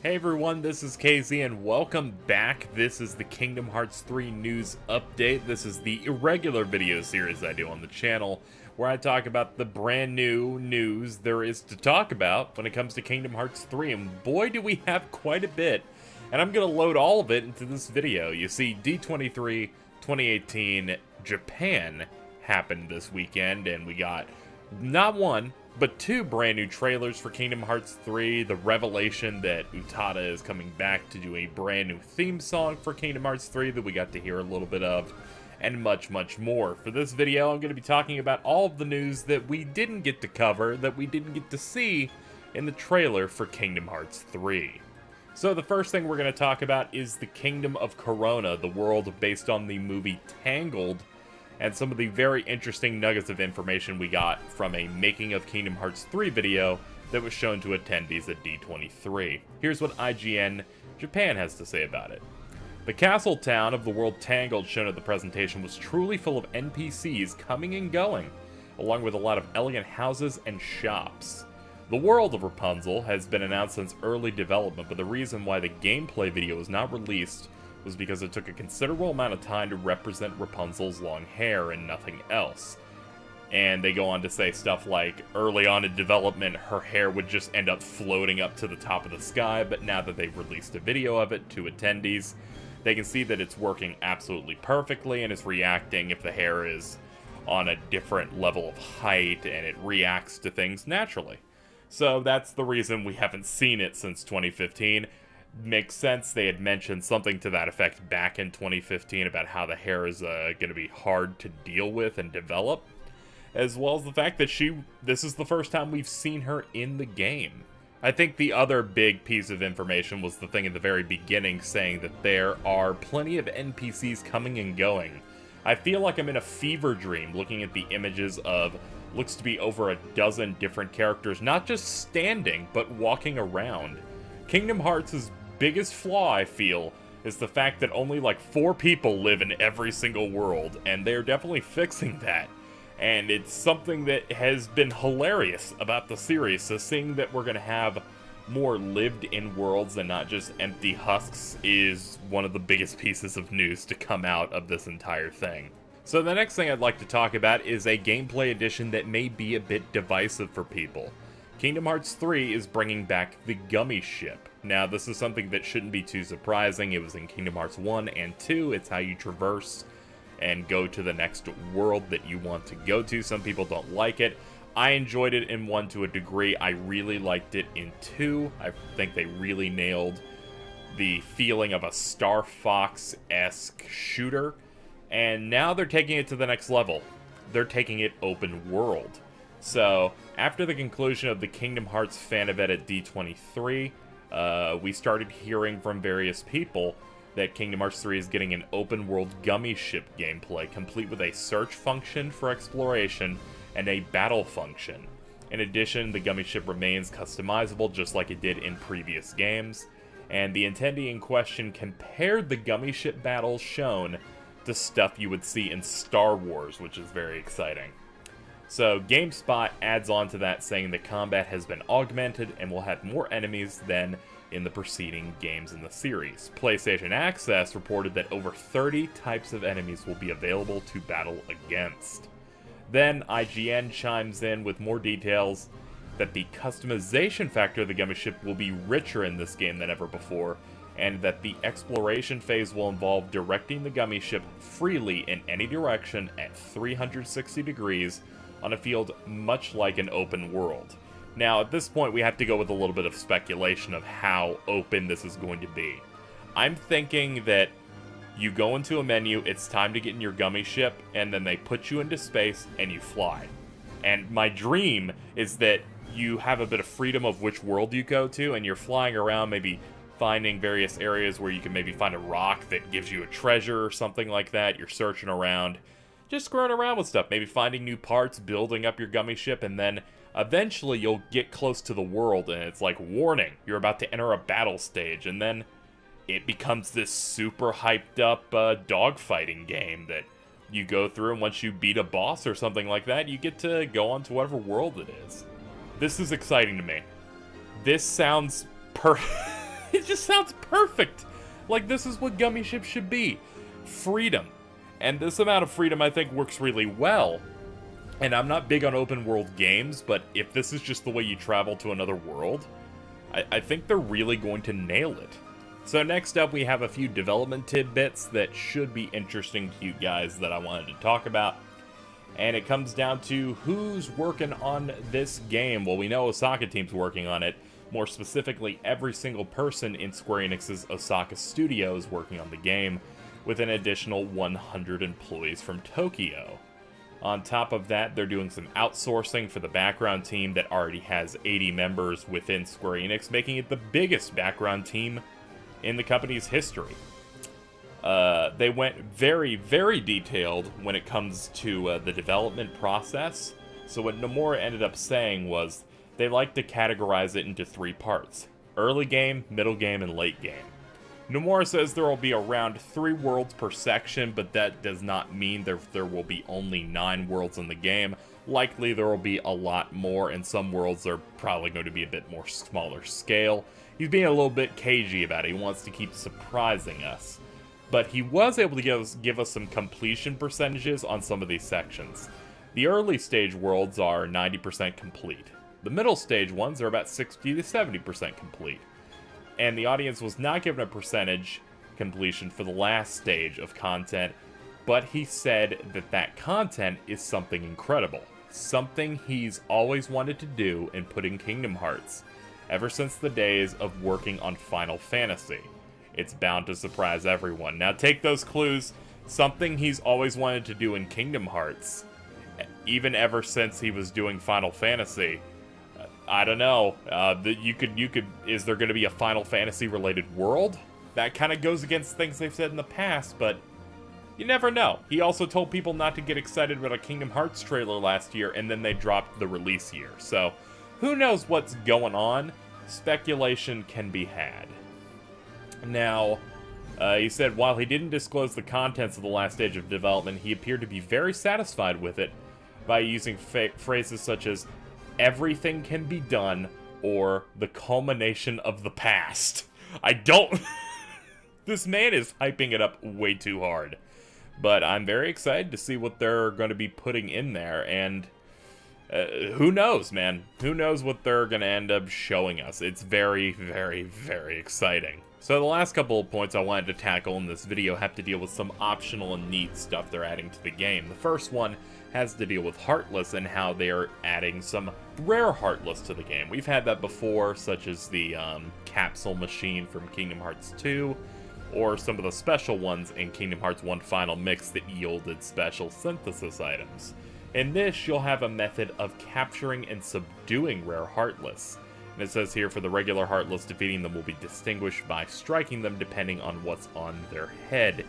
Hey everyone, this is KZ and welcome back. This is the Kingdom Hearts 3 news update. This is the irregular video series I do on the channel where I talk about the brand new news there is to talk about when it comes to Kingdom Hearts 3, and boy do we have quite a bit. And I'm going to load all of it into this video. You see, D23 2018 Japan happened this weekend, and we got not one, but two brand new trailers for Kingdom Hearts 3, the revelation that Utada is coming back to do a brand new theme song for Kingdom Hearts 3 that we got to hear a little bit of, and much, much more. For this video, I'm going to be talking about all of the news that we didn't get to cover, that we didn't get to see in the trailer for Kingdom Hearts 3. So the first thing we're going to talk about is the Kingdom of Corona, the world based on the movie Tangled, and some of the very interesting nuggets of information we got from a Making of Kingdom Hearts 3 video that was shown to attendees at D23. Here's what IGN Japan has to say about it. The castle town of the world Tangled shown at the presentation was truly full of NPCs coming and going, along with a lot of elegant houses and shops. The world of Rapunzel has been announced since early development, but the reason why the gameplay video was not released was because it took a considerable amount of time to represent Rapunzel's long hair and nothing else. And they go on to say stuff like, early on in development, her hair would just end up floating up to the top of the sky, but now that they've released a video of it to attendees, they can see that it's working absolutely perfectly and is reacting if the hair is on a different level of height, and it reacts to things naturally. So that's the reason we haven't seen it since 2015. Makes sense. They had mentioned something to that effect back in 2015 about how the hair is going to be hard to deal with and develop, as well as the fact that this is the first time we've seen her in the game. I think the other big piece of information was the thing at the very beginning saying that there are plenty of NPCs coming and going. I feel like I'm in a fever dream looking at the images of looks to be over a dozen different characters, not just standing, but walking around. Kingdom Hearts' biggest flaw, I feel, is the fact that only like 4 people live in every single world, and they're definitely fixing that. And it's something that has been hilarious about the series, so seeing that we're going to have more lived-in worlds and not just empty husks is one of the biggest pieces of news to come out of this entire thing. So the next thing I'd like to talk about is a gameplay addition that may be a bit divisive for people. Kingdom Hearts 3 is bringing back the Gummi ship. Now, this is something that shouldn't be too surprising. It was in Kingdom Hearts 1 and 2. It's how you traverse and go to the next world that you want to go to. Some people don't like it. I enjoyed it in 1 to a degree. I really liked it in 2. I think they really nailed the feeling of a Star Fox-esque shooter. And now they're taking it to the next level. They're taking it open world. So, after the conclusion of the Kingdom Hearts fan event at D23, we started hearing from various people that Kingdom Hearts 3 is getting an open-world Gummi ship gameplay, complete with a search function for exploration and a battle function. In addition, the Gummi ship remains customizable just like it did in previous games, and the attendee in question compared the Gummi ship battles shown to stuff you would see in Star Wars, which is very exciting. So, GameSpot adds on to that saying that combat has been augmented and will have more enemies than in the preceding games in the series. PlayStation Access reported that over 30 types of enemies will be available to battle against. Then, IGN chimes in with more details that the customization factor of the Gummi ship will be richer in this game than ever before, and that the exploration phase will involve directing the Gummi ship freely in any direction at 360 degrees, on a field much like an open world. Now, at this point, we have to go with a little bit of speculation of how open this is going to be. I'm thinking that you go into a menu, it's time to get in your Gummi ship, and then they put you into space and you fly. And my dream is that you have a bit of freedom of which world you go to, and you're flying around, maybe finding various areas where you can maybe find a rock that gives you a treasure or something like that. You're searching around, just screwing around with stuff, maybe finding new parts, building up your Gummi ship, and then eventually you'll get close to the world, and it's like, warning, you're about to enter a battle stage, and then it becomes this super hyped up dogfighting game that you go through, and once you beat a boss or something like that, you get to go on to whatever world it is. This is exciting to me. This sounds It just sounds perfect. Like, this is what Gummi ships should be. Freedom. And this amount of freedom, I think, works really well. And I'm not big on open world games, but if this is just the way you travel to another world, I think they're really going to nail it. So next up, we have a few development tidbits that should be interesting to you guys that I wanted to talk about. And it comes down to who's working on this game. Well, we know Osaka team's working on it. More specifically, every single person in Square Enix's Osaka studio is working on the game, with an additional 100 employees from Tokyo. On top of that, they're doing some outsourcing for the background team that already has 80 members within Square Enix, making it the biggest background team in the company's history. They went very, very detailed when it comes to the development process. So what Nomura ended up saying was they like to categorize it into 3 parts: early game, middle game, and late game. Nomura says there will be around 3 worlds per section, but that does not mean there will be only 9 worlds in the game. Likely there will be a lot more, and some worlds are probably going to be a bit more smaller scale. He's being a little bit cagey about it. He wants to keep surprising us. But he was able to give us some completion percentages on some of these sections. The early stage worlds are 90% complete. The middle stage ones are about 60 to 70% complete. And the audience was not given a percentage completion for the last stage of content, but he said that that content is something incredible. Something he's always wanted to do in putting Kingdom Hearts, ever since the days of working on Final Fantasy. It's bound to surprise everyone. Now take those clues. Something he's always wanted to do in Kingdom Hearts, even ever since he was doing Final Fantasy. I don't know. Is there going to be a Final Fantasy related world? That kind of goes against things they've said in the past, but you never know. He also told people not to get excited about a Kingdom Hearts trailer last year, and then they dropped the release year. So, who knows what's going on? Speculation can be had. Now, he said while he didn't disclose the contents of the last stage of development, he appeared to be very satisfied with it by using phrases such as everything can be done, or the culmination of the past. I don't... This man is hyping it up way too hard. But I'm very excited to see what they're going to be putting in there, and who knows, man? Who knows what they're going to end up showing us? It's very, very, very exciting. So the last couple of points I wanted to tackle in this video have to deal with some optional and neat stuff they're adding to the game. The first one has to deal with Heartless and how they are adding some rare Heartless to the game. We've had that before, such as the capsule machine from Kingdom Hearts 2, or some of the special ones in Kingdom Hearts 1 Final Mix that yielded special synthesis items. In this, you'll have a method of capturing and subduing rare Heartless. And it says here, for the regular Heartless, defeating them will be distinguished by striking them depending on what's on their head.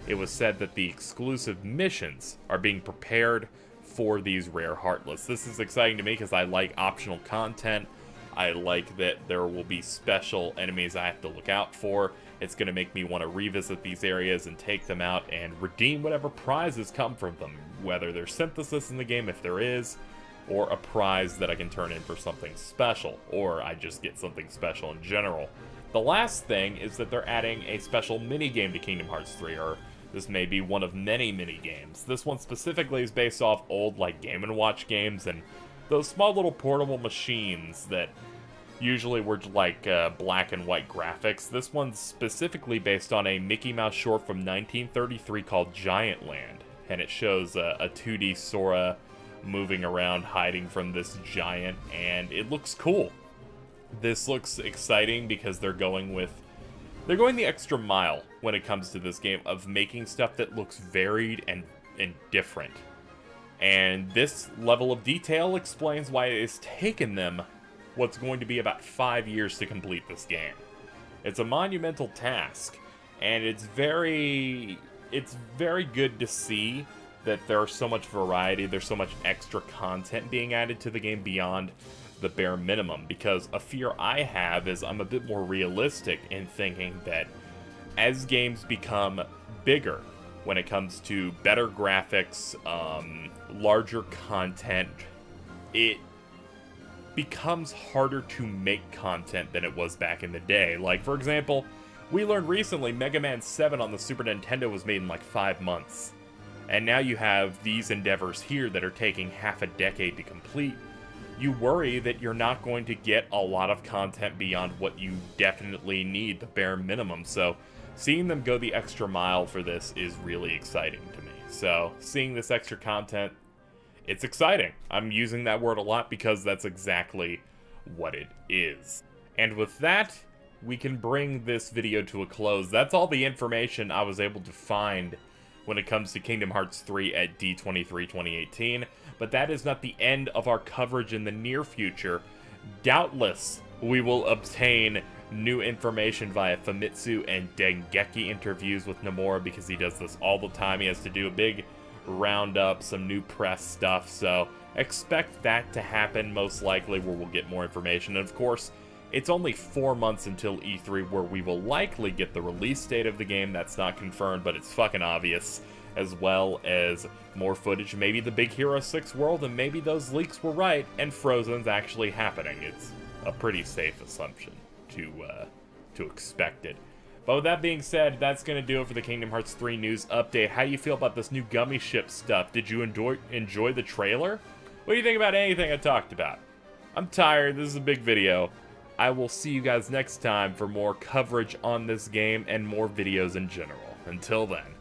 It was said that the exclusive missions are being prepared for these rare Heartless. This is exciting to me because I like optional content. I like that there will be special enemies I have to look out for. It's going to make me want to revisit these areas and take them out and redeem whatever prizes come from them. Whether there's synthesis in the game, if there is, or a prize that I can turn in for something special, or I just get something special in general. The last thing is that they're adding a special minigame to Kingdom Hearts 3, or this may be one of many minigames. This one specifically is based off old, like, Game & Watch games, and those small little portable machines that usually were, like, black and white graphics. This one's specifically based on a Mickey Mouse short from 1933 called Giant Land, and it shows a 2D Sora moving around, hiding from this giant, and it looks cool. This looks exciting because they're going the extra mile when it comes to this game of making stuff that looks varied and different. And this level of detail explains why it's taken them what's going to be about 5 years to complete this game. It's a monumental task, and it's very good to see that there's so much variety, there's so much extra content being added to the game beyond the bare minimum, because a fear I have is I'm a bit more realistic in thinking that as games become bigger when it comes to better graphics, larger content, becomes harder to make content than it was back in the day. Like, for example, we learned recently Mega Man 7 on the Super Nintendo was made in like 5 months. And now you have these endeavors here that are taking half a decade to complete. You worry that you're not going to get a lot of content beyond what you definitely need, the bare minimum. So seeing them go the extra mile for this is really exciting to me. So seeing this extra content, it's exciting. I'm using that word a lot because that's exactly what it is. And with that, we can bring this video to a close. That's all the information I was able to find when it comes to Kingdom Hearts 3 at D23 2018. But that is not the end of our coverage in the near future. Doubtless, we will obtain new information via Famitsu and Dengeki interviews with Nomura, because he does this all the time. He has to do a big roundup, some new press stuff, so expect that to happen most likely, where we'll get more information. And of course, it's only 4 months until E3, where we will likely get the release date of the game. That's not confirmed, but it's fucking obvious, as well as more footage, maybe the Big Hero 6 world, and maybe those leaks were right, and Frozen's actually happening. It's a pretty safe assumption to expect it. But with that being said, that's going to do it for the Kingdom Hearts 3 news update. How do you feel about this new Gummi ship stuff? Did you enjoy the trailer? What do you think about anything I talked about? I'm tired. This is a big video. I will see you guys next time for more coverage on this game and more videos in general. Until then.